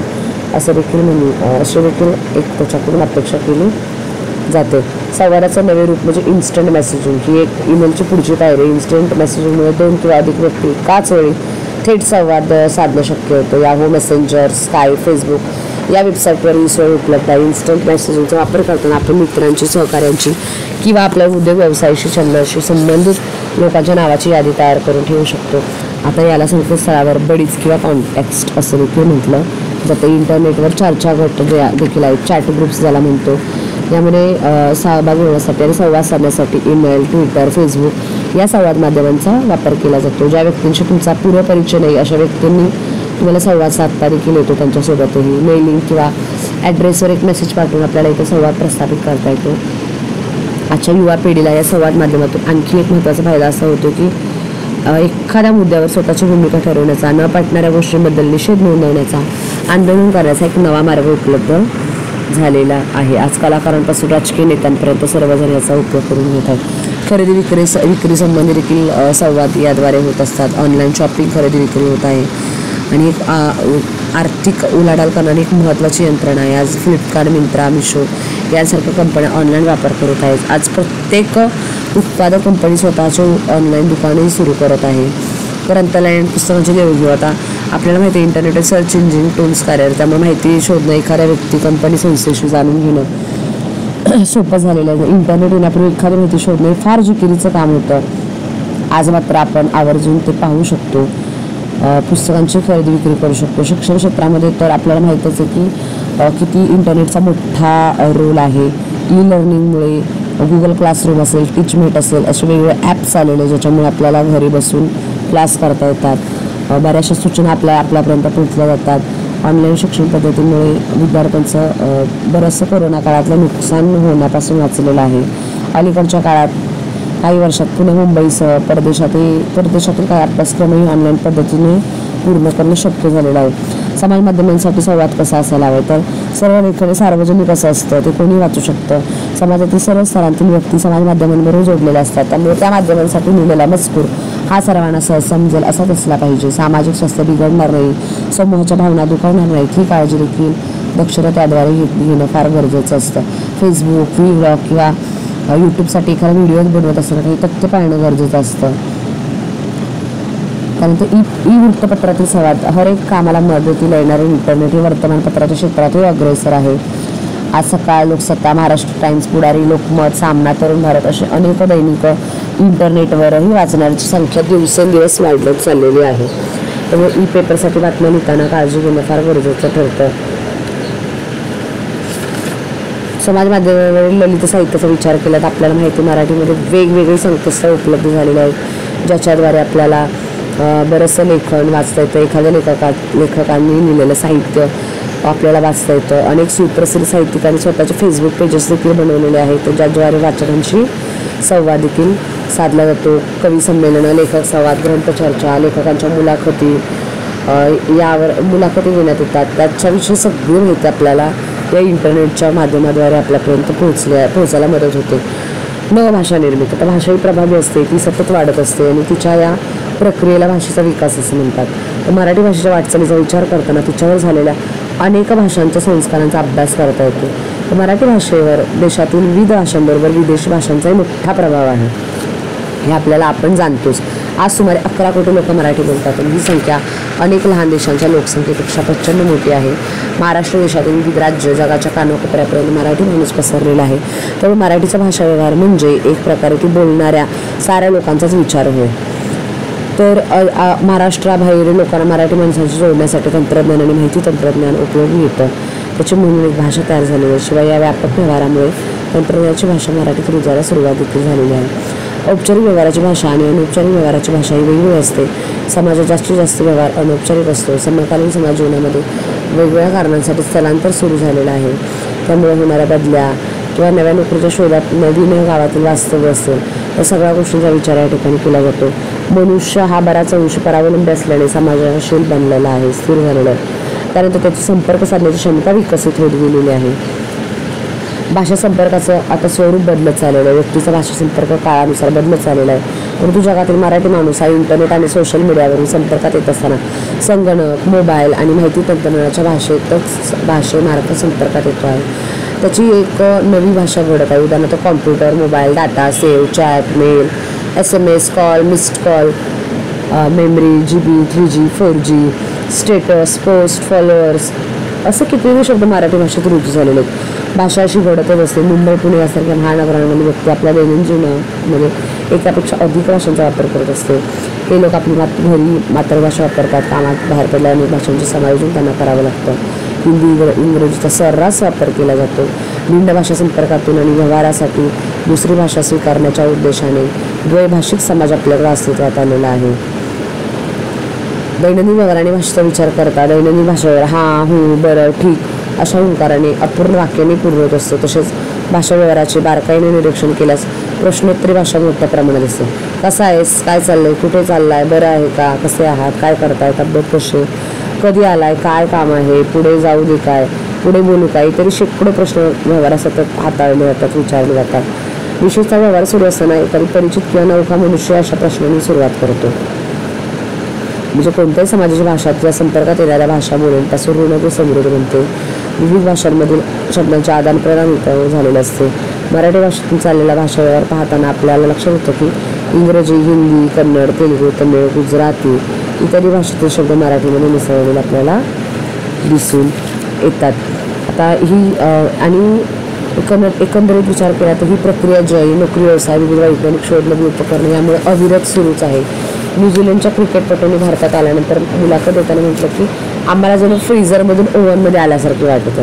असे देखील एक त्याच्याकडून अपेक्षा केली जाते. संवादाचं नवे रूप म्हणजे इन्स्टंट मेसेजिंग ही एक ईमेलची पुढची पायरी. इन्स्टंट मेसेजिंगमुळे 2 किंवा अधिक व्यक्ती एकाच वेळी थेट संवाद साधणं शक्य होतं. याहू, मेसेंजर, स्काईप, फेसबुक या वेबसाईटवर ही सोय उपलब्ध आहे. इन्स्टंट मेसेजिंगचा वापर करताना आपण मित्रांची, सहकाऱ्यांची किंवा आपल्या उद्योग व्यवसायाशी, छंदाशी संबंधित लोकांच्या नावाची यादी तयार करून ठेवू शकतो. आता याला संकेतस्थळावर बडीज किंवा कॉन्टॅक्ट्स असं देखील म्हटलं जातं. इंटरनेटवर चर्चा गट देखील आहेत, चॅट ग्रुप्स ज्याला म्हणतो. यामध्ये सहभागी होण्यासाठी आणि संवाद साधण्यासाठी ईमेल, ट्विटर, फेसबुक या संवाद माध्यमांचा वापर केला जातो. ज्या व्यक्तींशी तुमचा पूर्व परिचय नाही अशा व्यक्तींनी तुम्हाला संवाद साधता देखील येतो. त्यांच्यासोबतही मेलिंग किंवा ॲड्रेसवर एक मेसेज पाठवून आपल्याला इथे संवाद प्रस्थापित करता येतो. आजच्या युवा पिढीला या संवाद माध्यमातून आणखी एक महत्त्वाचा फायदा असा होतो की एखाद्या मुद्द्यावर स्वतःची भूमिका ठरवण्याचा, न पटणाऱ्या गोष्टींबद्दल निषेध नोंदवण्याचा, आंदोलन करण्याचा एक नवा मार्ग उपलब्ध झालेला आहे. आज कलाकारांपासून राजकीय नेत्यांपर्यंत सर्वजण याचा उपयोग करून घेत आहेत. खरेदी विक्री संबंधी देखील संवाद याद्वारे होत असतात. ऑनलाईन शॉपिंग, खरेदी विक्री होत आहे आणि एक आर्थिक उलाढाल करणारी एक महत्त्वाची यंत्रणा आहे. आज फ्लिपकार्ट, मिंत्रा, मिशो यांसारख्या कंपन्या ऑनलाईन वापर करत आहेत. आज प्रत्येक उत्पादक कंपनी स्वतःचे ऑनलाईन दुकानही सुरू करत आहे. ग्रंथालय पुस्तकांची देवघेव आता आपल्याला माहिती आहे इंटरनेट सर्च इंजिन टूल्स कार्यरत, त्यामुळे माहिती शोधणं, एखाद्या व्यक्ती, कंपनी, संस्थेशी जाणून घेणं सोपं झालेलं आहे. इंटरनेट येण्यापूर्वी एखादी माहिती शोधणं हे फार जिकिरीचं काम होतं. आज मात्र आपण आवर्जून ते पाहू शकतो. पुस्तकांची खरेदी विक्री करू शकतो. शिक्षण क्षेत्रामध्ये तर आपल्याला माहीतच आहे की किती इंटरनेटचा मोठा रोल आहे. ई लर्निंगमुळे गुगल क्लासरूम असेल, टीचमेट असेल असे वेगवेगळे ॲप्स आलेले ज्याच्यामुळे आपल्याला घरी बसून क्लास करता येतात. बऱ्याचशा सूचना आपल्यापर्यंत पोहोचल्या जातात. ऑनलाईन शिक्षण पद्धतीमुळे विद्यार्थ्यांचं बरंचसं कोरोना काळातलं नुकसान होण्यापासून वाचलेलं आहे. अलीकडच्या काळात काही वर्षात पुणे, मुंबईसह परदेशातील काही अभ्यासक्रमही ऑनलाईन पद्धतीने पूर्ण करणं शक्य झालेलं आहे. समाज माध्यमांसाठी संवाद कसा असायला हवा तर सर्व लेखन सार्वजनिक असं असतं, ते कोणी वाचू शकतं. समाजातील सर्व स्तरांतील व्यक्ती समाज माध्यमांबरोबर जोडलेल्या असतात, त्यामुळे त्या माध्यमांसाठी लिहिलेला मजकूर हा सर्वांना सहज समजेल असाच असला पाहिजे. सामाजिक स्वास्थ्य बिघडणार नाही, समूहाच्या भावना दुखावणार नाहीत ही काळजी देखील दक्षता त्याद्वारे घेणं फार गरजेचं असतं. फेसबुक, व्लॉग किंवा यूट्यूबसाठी एखादा व्हिडिओ बनवत असताना काही तथ्य पाळणं गरजेचं असतं. त्यानंतर ई वृत्तपत्रातील संवाद हर एक कामाला मदतीला येणारे इंटरनेट हे वर्तमानपत्राच्या क्षेत्रातही अग्रेसर आहे. आज सकाळ, लोकसत्ता, महाराष्ट्र टाइम्स, पुढारी, लोकमत, सामना, तरुण भारत असे अनेक दैनिक इंटरनेटवरही वाचणाऱ्यांची संख्या दिवसेंदिवस वाढत चाललेली आहे. त्यामुळे ई पेपरसाठी बातम्या लिहिताना काळजी घेणं फार गरजेचं ठरतं. समाज माध्यमावरील ललित साहित्याचा विचार केला तर आपल्याला माहिती मराठीमध्ये वेगवेगळी संकेतस्थळ उपलब्ध झालेले आहेत ज्याच्याद्वारे आपल्याला बरंचसं लेखन वाचता येतं. एखाद्या लेखकांनी लिहिलेलं साहित्य आपल्याला वाचता येतं. अनेक सुप्रसिद्ध साहित्यिकांनी स्वतःचे फेसबुक पेजेस देखील बनवलेले आहेत ज्याद्वारे वाचकांशी संवाद देखील साधला जातो. कवी संमेलनं, लेखक संवाद, ग्रंथचर्चा, लेखकांच्या मुलाखती यावर मुलाखती घेण्यात येतात. त्याच्याविषयी सगळी माहिती आपल्याला या इंटरनेटच्या माध्यमाद्वारे आपल्यापर्यंत पोहोचायला मदत होते. भाषा निर्मिती तर भाषा ही प्रभावी असते, ती सतत वाढत असते आणि तिच्या या प्रक्रियेला भाषेचा विकास असं म्हणतात. तर मराठी भाषेच्या वाटचालीचा विचार करताना तिच्यावर झालेल्या अनेक भाषांच्या संस्कारांचा अभ्यास करता येतो. तर मराठी भाषेवर देशातील विविध भाषांबरोबर विदेशी भाषांचाही मोठा प्रभाव आहे हे आपल्याला आपण जाणतोच. आज सुमारे 11 कोटी लोक मराठी बोलतात आणि ही संख्या अनेक लहान देशांच्या लोकसंख्येपेक्षा प्रचंड मोठी आहे. महाराष्ट्र देशातील विविध राज्य, जगाच्या कानाकोपऱ्यापर्यंत मराठी माणूस पसरलेला आहे. त्यामुळे मराठीचा भाषा व्यवहार म्हणजे एक प्रकारे ती बोलणाऱ्या साऱ्या लोकांचाच विचार होय. तर महाराष्ट्राबाहेर लोकांना मराठी माणसांशी जोडण्यासाठी तंत्रज्ञान आणि माहिती तंत्रज्ञान उपयोगी येतं. त्याची म्हणून एक भाषा तयार झालेली आहे. शिवाय या व्यापक व्यवहारामुळे तंत्रज्ञानाची भाषा मराठीत रुजायला सुरुवात देखील झालेली आहे. औपचारिक व्यवहाराची भाषा आणि अनौपचारिक व्यवहाराची भाषा ही वेगवेगळी असते. समाजात जास्तीत जास्त व्यवहार अनौपचारिक असतो. समकालीन समाज जीवनामध्ये वेगवेगळ्या कारणांसाठी स्थलांतर सुरू झालेलं आहे. त्यामुळे होणाऱ्या बदल्या किंवा नव्या नोकरीच्या शोधात नवीन गावातील वास्तव्य असेल या सगळ्या गोष्टींचा विचार या ठिकाणी केला जातो. मनुष्य हा बराच अंश परावलंबी असल्याने समाजाशील बनलेला आहे, स्थिर झालेला आहे. त्यानंतर त्याची संपर्क साधण्याची क्षमता विकसित होत गेलेली आहे. भाषा संपर्काचं आता स्वरूप बदलत चाललेलं आहे. व्यक्तीचा भाषा संपर्क काळानुसार बदलत चाललेला आहे. परंतु जगातील मराठी माणूस हा इंटरनेट आणि सोशल मीडियावरून संपर्कात येत असताना संगणक, मोबाईल आणि माहिती तंत्रज्ञानाच्या भाषेमार्फत संपर्कात येतो आहे. त्याची एक नवी भाषा घडत आहे. उदाहरणार्थ computer, mobile, data, save, chat, mail, SMS, call, missed call, memory, GB, 3G, 4G, status, post, followers असे कितीतरी शब्द मराठी भाषेत रुजू झालेले आहेत. भाषा अशी घडतच असते. मुंबई, पुणे यासारख्या महानगरांमध्ये व्यक्ती आपल्या दैनंदिन जीवनामध्ये एकापेक्षा अधिक भाषांचा वापर करत असते. हे लोक आपली घरी मातृभाषा वापरतात. कामात बाहेर पडल्या अनेक भाषांचे समायोजन त्यांना करावं लागतं. हिंदी, इंग्रजीचा सर्रास वापर केला जातो. भिन्न भाषा संपर्कातून आणि व्यवहारासाठी दुसरी भाषा स्वीकारण्याच्या उद्देशाने द्वैभाषिक समाज आपल्याकडे अस्तित्वात आलेला आहे. दैनंदिन व्यवहाराने भाषेचा विचार करता दैनंदिन भाषेवर हां, हो, बरं, ठीक अशा हुंकाराने अपूर्ण वाक्याने पूर्ण होत असतो. तसेच भाषा व्यवहाराचे बारकाईने निरीक्षण केल्यास प्रश्नोत्तरी भाषा मोठ्या प्रमाणात असते. कसा आहेस, काय चाललंय, कुठे चाललाय, बरं आहे का, कसे आहात, काय करताय, तब्येत कशी, कधी आलाय, काय काम आहे, पुढे जाऊ दे काय, पुढे बोलू काय, इतर शेकडो प्रश्न व्यवहारात सतत हाताळले जातात, विचारले जातात. विशेषतः व्यवहार सुरू असताना एखादी परिचित किंवा नौका मनुष्य अशा प्रश्नांनी सुरुवात करतो. म्हणजे कोणत्याही समाजाच्या भाषातल्या संपर्कात येणाऱ्या भाषा बोलण्यापासून ऋण ते समृद्ध बनते. विविध भाषांमधील शब्दांचे आदानप्रदान झालेले असते. मराठी भाषेतून चाललेला भाषा व्यवहार पाहताना आपल्याला लक्षात येतं की इंग्रजी, हिंदी, कन्नड, तेलुगू, तमिळ, गुजराती इत्यादी भाषेतील शब्द मराठीमध्ये मिसळलेले आपल्याला दिसून येतात. आता ही आणि एकंदरीत विचार केला तर ही प्रक्रिया जी आहे नोकरी, व्यवसाय, विविध वैज्ञानिक शोध, नवीन उपकरणे यामुळे अविरत सुरूच आहे. न्यूझीलंडच्या क्रिकेटपटूंनी भारतात आल्यानंतर मुलाखत देताना म्हटलं की आम्हाला जणू फ्रीझरमधून ओव्हनमध्ये आल्यासारखे वाटतं.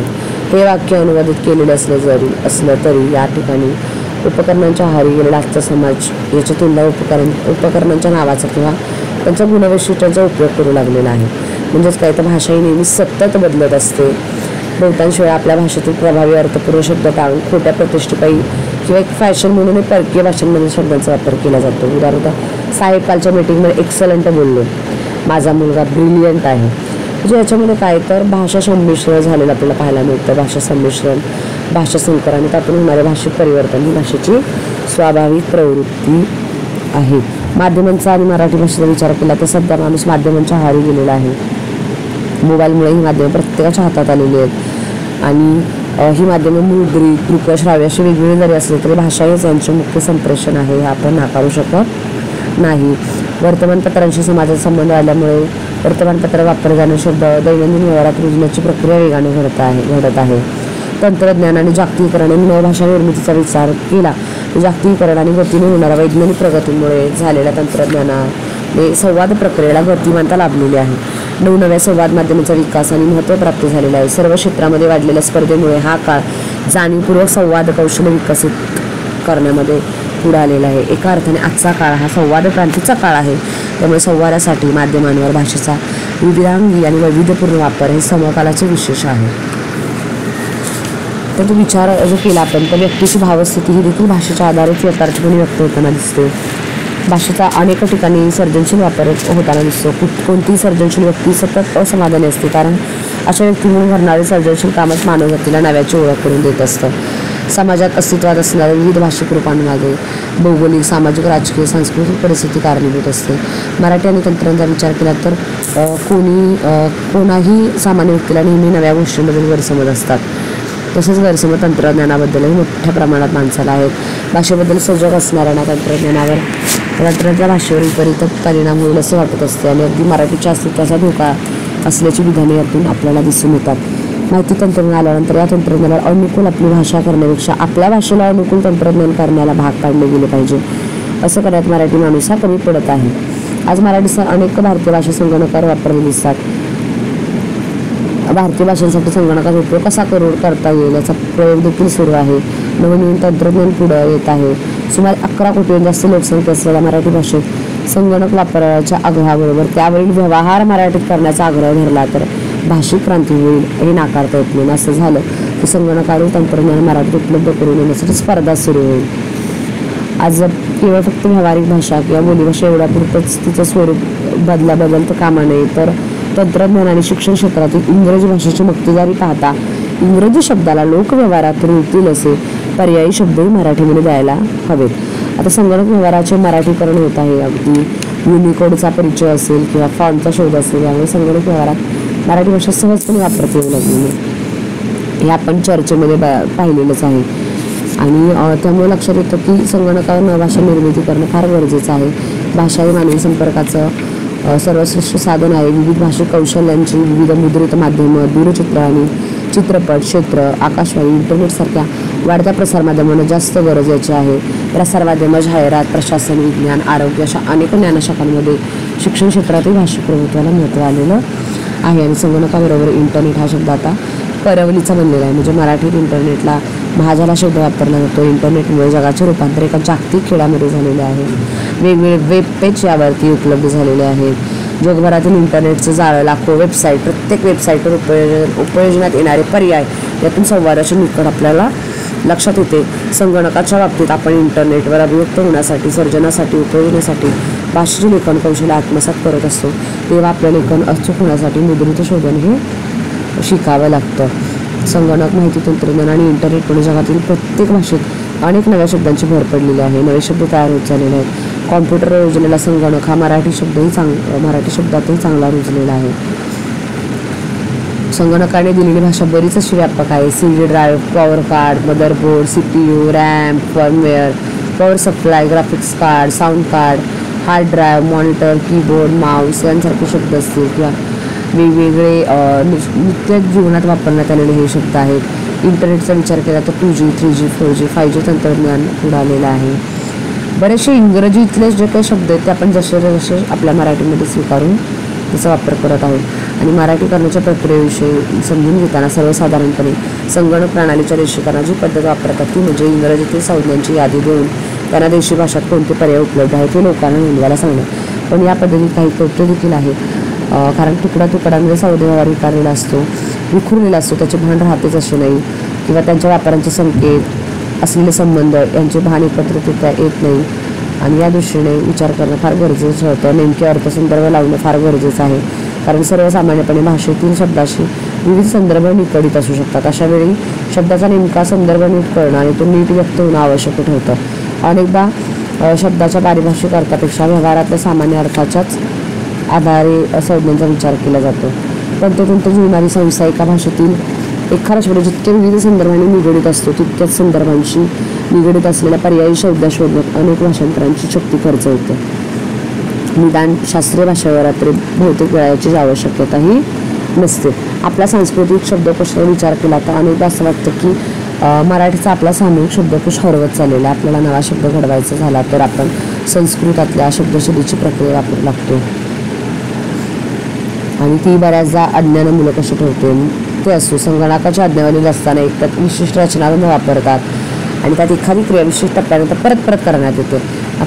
हे वाक्य अनुवादित केलेलं असलं तरी या ठिकाणी उपकरणांच्या आहारी गेलेला आजचा समाज याच्या तुलना उपकरणांच्या नावाचा किंवा त्यांच्या गुणवैशिष्ट्यांचा उपयोग करू लागलेला आहे. म्हणजेच काय तर भाषा ही नेहमी सतत बदलत असते. बहुतांश वेळा आपल्या भाषेतील प्रभावी अर्थपूर्ण शब्द टाळून खोट्या प्रतिष्ठेपायी किंवा एक फॅशन म्हणून परकीय भाषांमध्ये शब्दांचा वापर केला जातो. उदाहरणार्थ साहेब कालच्या मीटिंगमध्ये एक्सलंट बोलले, माझा मुलगा ब्रिलियंट आहे. म्हणजे याच्यामध्ये काय तर भाषा संमिश्रण झालेलं आपल्याला पाहायला मिळतं. भाषा संमिश्रण, भाषा संकर आणि त्यातून होणारे भाषिक परिवर्तन ही भाषेची स्वाभाविक प्रवृत्ती आहे. माध्यमांचा आणि मराठी भाषेचा विचार केला तर सध्या माणूस माध्यमांच्या आहारी गेलेला आहे. मोबाईलमुळे ही माध्यमं प्रत्येकाच्या हातात आलेली आहेत आणि ही माध्यमं मुद्रित, दृक, श्राव्य अशी वेगवेगळी जरी असली तरी भाषा हेच यांचे मुख्य संप्रेषण आहे, हे आपण नाकारू शकत नाही. वर्तमानपत्रांशी समाजाचा संबंध आल्यामुळे वर्तमानपत्र वापरले जाणारे शब्द दैनंदिन व्यवहारात रुजण्याची प्रक्रिया वेगाने घडत आहे. तंत्रज्ञान आणि जागतिकीकरण आणि नवभाषा निर्मितीचा विचार केला तर जागतिकीकरण आणि गतीने होणाऱ्या वैज्ञानिक प्रगतीमुळे झालेल्या तंत्रज्ञानाने संवाद प्रक्रियेला गतिमानता लाभलेली आहे. नवनव्या संवाद माध्यमांचा विकास आणि महत्त्व प्राप्त झालेला आहे. सर्व क्षेत्रामध्ये वाढलेल्या स्पर्धेमुळे हा काळ जाणीवपूर्वक संवाद कौशल्य विकसित करण्यामध्ये पुढे आलेला आहे. एका अर्थाने आजचा काळ हा संवाद क्रांतीचा काळ आहे. त्यामुळे संवादासाठी माध्यमांवर भाषेचा विविधांगी आणि वैविध्यपूर्ण वापर हे समकालाचे विशेष आहे. तर तो विचार जो केला आपण तर व्यक्तीची भावस्थिती ही देखील भाषेच्या आधारित यथार्थपणे व्यक्त होताना दिसते. भाषेचा अनेक ठिकाणी सर्जनशील वापर होताना दिसतो. कोणतीही सर्जनशील व्यक्ती सतत असमाधानी असते, कारण अशा व्यक्तींकडून घडणारे सर्जनशील कामच मानवजातीला नव्याची ओळख करून देत असतं. समाजात अस्तित्वात असणाऱ्या विविध भाषिक रूपांमध्ये भौगोलिक, सामाजिक, राजकीय, सांस्कृतिक परिस्थिती कारणीभूत असते. मराठी आणि तंत्रज्ञानाचा विचार केला तर कोणाही सामान्य व्यक्तीला नेहमी नव्या गोष्टींबद्दल गैरसमज असतात. तसेच गैरसमज तंत्रज्ञानाबद्दलही मोठ्या प्रमाणात माणसाला आहेत. भाषेबद्दल सजग असणाऱ्यांना तंत्रज्ञानाच्या भाषेवर विपरीत परिणाम होईल असे वाटत असते आणि अगदी मराठीच्या अस्तित्वाचा धोका असल्याची विधाने यातून आपल्याला दिसून येतात. माहिती तंत्रज्ञान आल्यानंतर या तंत्रज्ञानाला अनुकूल आपली भाषा करण्यापेक्षा आपल्या भाषेला अनुकूल तंत्रज्ञान करण्याला भाग पाडले गेले पाहिजे. असं करण्यात मराठी माणूस हा कमी पडत आहे. आज मराठीसह अनेक भारतीय भाषा संगणकावर वापरले दिसतात. भारतीय भाषांसाठी संगणकाचा उपयोग कसा करता येईल याचा प्रयोग देखील सुरू आहे. नवनवीन तंत्रज्ञान पुढे येत आहे. सुमारे 11 कोटीहून जास्त लोकसंख्या असलेल्या मराठी भाषेत संगणक वापराच्या आग्रहाबरोबर त्यावरील व्यवहार मराठीत करण्याचा आग्रह धरला तर भाषिक क्रांती होईल हे नाकारता येत नाही. असं झालं की संगणकावरील तंत्रज्ञान मराठीत उपलब्ध करून देण्यासाठी स्पर्धा सुरू होईल. आज केवळ फक्त व्यावहारिक भाषा किंवा बोलीभाषा एवढ्यापुरतंच तिचं स्वरूप बदलतं कामा नये, तर तंत्रज्ञान आणि शिक्षण क्षेत्रातील इंग्रजी भाषेची मक्तेदारी पाहता इंग्रजी शब्दाला लोकव्यवहारात रुळतील असे पर्यायी शब्दही मराठीमध्ये द्यायला हवेत. आता संगणक व्यवहाराचे मराठीकरण होत आहे. अगदी युनिकोडचा परिचय असेल किंवा फॉन्टचा शोध असेल, यामुळे संगणक व्यवहारात मराठी भाषा सहजपणे वापरता येऊ लागली. हे आपण चर्चेमध्ये पाहिलेलंच आहे. आणि त्यामुळे लक्षात येतं की संगणकावर नवभाषा निर्मिती करणं फार गरजेचं आहे. भाषा हे मानवी संपर्काचं सर्वश्रेष्ठ साधन आहे. विविध भाषिक कौशल्यांची विविध मुद्रित माध्यमं, दूरचित्र आणि चित्रपट क्षेत्र, आकाशवाणी, इंटरनेटसारख्या वाढत्या प्रसारमाध्यमांना जास्त गरज याची आहे. प्रसारमाध्यमं, जाहिरात, प्रशासन, विज्ञान, आरोग्य अशा अनेक ज्ञानशाखांमध्ये शिक्षण क्षेत्रातही भाषिक प्रभुत्वाला महत्त्व आलेलं आहे. आणि संगणकाबरोबर इंटरनेट हा शब्द आता परवलीचा बनलेला आहे. म्हणजे मराठीत इंटरनेटला महाजाला शब्द वापरला जातो. इंटरनेटमुळे जगाचे रूपांतर एका जागतिक खेळामध्ये झालेले आहे. वेगवेगळे वेब पेज यावरती उपलब्ध झालेले आहेत. जगभरातील इंटरनेटचं जाळं, लाखो वेबसाईट, प्रत्येक वेबसाईटवर उपयोजनात येणारे पर्याय, यातून संवादाची निकड आपल्याला लक्षात येते. संगणकाच्या बाबतीत आपण इंटरनेटवर अभिव्यक्त होण्यासाठी, सर्जनासाठी, उपयोजनासाठी भाषेचे लेखन कौशल्य आत्मसात करत असतो. तेव्हा आपलं लेखन अचूक होण्यासाठी मुद्रित शोधन हे शिकावं लागतं. संगणक, माहिती तंत्रज्ञान आणि इंटरनेटमुळे जगातील प्रत्येक भाषेत अनेक नव्या शब्दांची भर पडलेली आहे. नवे शब्द तयार होत चाललेले आहेत. कॉम्प्युटरवर रुजलेला संगणक हा मराठी शब्दातही चांगला रुजलेला आहे. संगणकाने दिलेली भाषा बरीच अशी व्यापक आहे. CD drive, power card, motherboard, CPU, RAM, firmware, power supply, graphics card, sound card, hard drive, monitor, keyboard, Mouse यांसारखे शब्द असतील किंवा वेगवेगळे नित्य जीवनात वापरण्यात आलेले हे शब्द आहेत. इंटरनेटचा विचार केला तर 2G, 3G, 4G, 5G तंत्रज्ञान पुढे आलेलं आहे. बरेचसे इंग्रजीतले जे काही शब्द आहेत ते आपण जसे आपल्या मराठीमध्ये स्वीकारून त्याचा वापर करत आहोत. आणि मराठीकरणाच्या प्रक्रियेविषयी समजून घेताना सर्वसाधारणपणे संगणक प्रणालीच्या देशीकरणाची पद्धत वापरतात ती म्हणजे इंग्रजीतील संज्ञांची यादी देऊन त्यांना देशी भाषात कोणते पर्याय उपलब्ध आहेत हे लोकांना नोंदवायला सांगणं. पण या पद्धतीत काही तोटे देखील आहेत. कारण तुकड्यामध्ये संवाद व्यवहार विखुरलेला असतो. त्याचे भान राहतेच असे नाही किंवा त्यांच्या वापरांचे संकेत असलेले संबंध यांचे भान एकत्रितरित्या येत नाही. आणि या दृष्टीने विचार करणं फार गरजेचं होतं. नेमके अर्थसंदर्भ लावणं फार गरजेचं आहे. कारण सर्वसामान्यपणे भाषेतील शब्दाशी विविध संदर्भ निगडीत असू शकतात. अशा वेळी शब्दाचा नेमका संदर्भ नीट करणं आणि तो नीट व्यक्त होणं आवश्यक ठरतं. अनेकदा शब्दाच्या पारिभाषिक अर्थापेक्षा व्यवहारातल्या सामान्य अर्थाच्याच आधारे संज्ञांचा विचार केला जातो. तंतोतंत जुळणारी संस्था एका भाषेतील एखादा शब्द जितके विविध संदर्भांनी निगडीत असतो तितक्याच संदर्भांशी निगडीत असलेल्या पर्यायी शब्द शोधण्यात अनेक भाषांतरांची शक्ती खर्च होते. निदान शास्त्रीय भाषेवर तर बहुतेक वेळा याची आवश्यकताही नसते. आपला सांस्कृतिक शब्दकोशाचा विचार केला तर अनेकदा असं वाटतं की मराठीचा आपला सामूहिक शब्दकोश हरवत चाललेला. आपल्याला नवा शब्द घडवायचा झाला तर आपण संस्कृतातल्या शब्दशुद्धीची प्रक्रिया वापरू लागतो आणि ती बऱ्याचदा अज्ञानमूलक अशी ठरते. ते असो, संगणकाच्या आज्ञावलीत असताना एक त्यात विशिष्ट रचनाबंध वापरतात आणि त्यात एखादी क्रिया विशिष्ट टप्प्यानंतर परत करण्यात येते.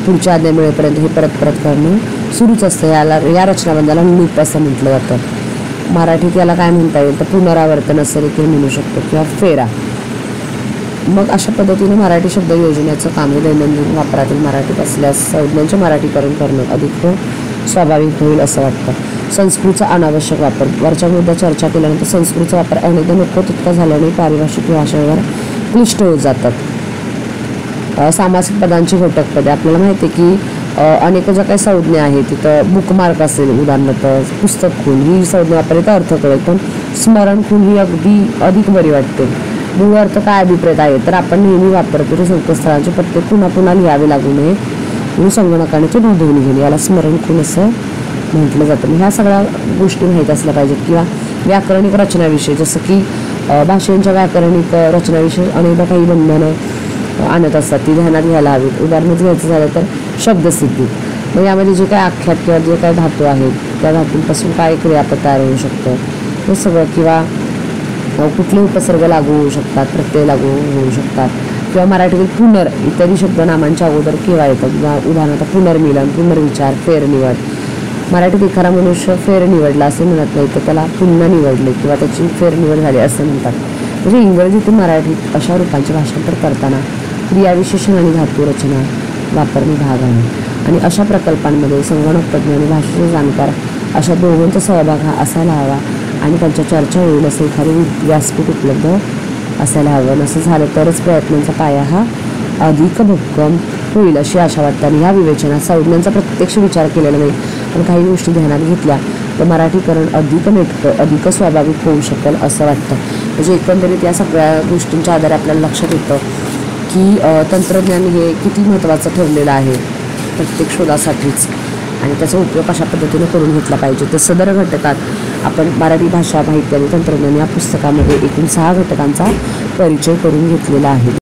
पुढच्या आज्ञा मिळेपर्यंत हे परत करणं सुरूच असतं. या रचनाबंधाला लूप असं म्हटलं जातं. मराठीत याला काय म्हणता येईल तर पुनरावर्तन असं देखील म्हणू शकतो किंवा फेरा. मग अशा पद्धतीने मराठी शब्द योजण्याचं काम हे दैनंदिन वापरातील मराठीत असल्यास संज्ञांचे मराठीकरण करणं अधिक स्वाभाविक होईल असं वाटतं. संस्कृतचा अनावश्यक वापर. वरच्या मुद्दा चर्चा केल्यानंतर संस्कृतचा वापर अनेकदा नको तितका झाल्याने पारिभाषिक भाषेवर क्लिष्ट होत जातात. सामासिक पदांची घटक पदे. आपल्याला माहिती आहे की अनेक ज्या काही संज्ञा आहेत तिथं बुकमार्क असेल, उदाहरणार्थ पुस्तक खूण ही संज्ञा वापरली तर अर्थ कळेल, पण स्मरण खूण ही अगदी अधिक बरी वाटते. मूळ अर्थ काय अभिप्रेत आहे तर आपण नेहमी वापरतो ते संकेतस्थळांचे पत्ते पुन्हा लिहावे लागू नये म्हणून संगणकाने ते नोंदवून घेणे याला स्मरण खूण असं म्हटलं जातं. ह्या सगळ्या गोष्टी माहीत असल्या पाहिजेत. किंवा व्याकरणिक रचनाविषयी, जसं की भाषांच्या व्याकरणिक रचनाविषयी अनेकदा काही बंधनं आणत असतात, ती ध्यानात घ्यायला हवीत. उदाहरणच घ्यायचं झालं तर शब्दसिद्धी. मग यामध्ये जे काही आख्यात किंवा जे काही धातू आहेत त्या धातूंपासून काय क्रियापद तयार होऊ शकतं हे सगळं, किंवा कुठले उपसर्ग लागू होऊ शकतात, प्रत्यय लागू होऊ शकतात, किंवा मराठीतील पुनर इत्यादी शब्द नामांच्या अगोदर केव्हा येतात. उदाहरणार्थ पुनर्मिलन, पुनर्विचार, फेरनिवड. मराठीत एखादा मनुष्य फेर निवडला असे म्हणत नाही तर त्याला पुन्हा निवडले किंवा त्याची फेरनिवड झाली असं म्हणतात. म्हणजे इंग्रजीतून मराठीत अशा रूपांचे भाषांतर करताना क्रियाविशेषण आणि धातू रचना वापरणे भाग आहे. आणि अशा प्रकल्पांमध्ये संगणक तज्ज्ञ आणि भाषेचे जाणकार अशा दोघांचा सहभाग हा असायला हवा आणि त्यांच्या चर्चा होईल असं एखादे व्यासपीठ उपलब्ध असायला हवं. असं झालं तरच प्रयत्नांचा पाया हा अधिक भक्कम होईल अशी आशा वाटते. आणि ह्या विवेचनात संज्ञांचा प्रत्यक्ष विचार केलेला नाही, पण काही गोष्टी ध्यानात घेतल्या तर मराठीकरण अधिक नेटकं अधिक स्वाभाविक होऊ शकेल असं वाटतं. म्हणजे एकंदरीत या सगळ्या गोष्टींच्या आधारे आपल्याला लक्षात येतं की तंत्रज्ञान हे किती महत्त्वाचं ठरलेलं आहे प्रत्येक शोधासाठीच, आणि त्याचा उपयोग अशा पद्धतीने करून घेतला पाहिजे. तर सदर घटकात आपण मराठी भाषा माहिती आणि तंत्रज्ञान या पुस्तकामध्ये एकूण 6 घटकांचा परिचय करून घेतलेला आहे.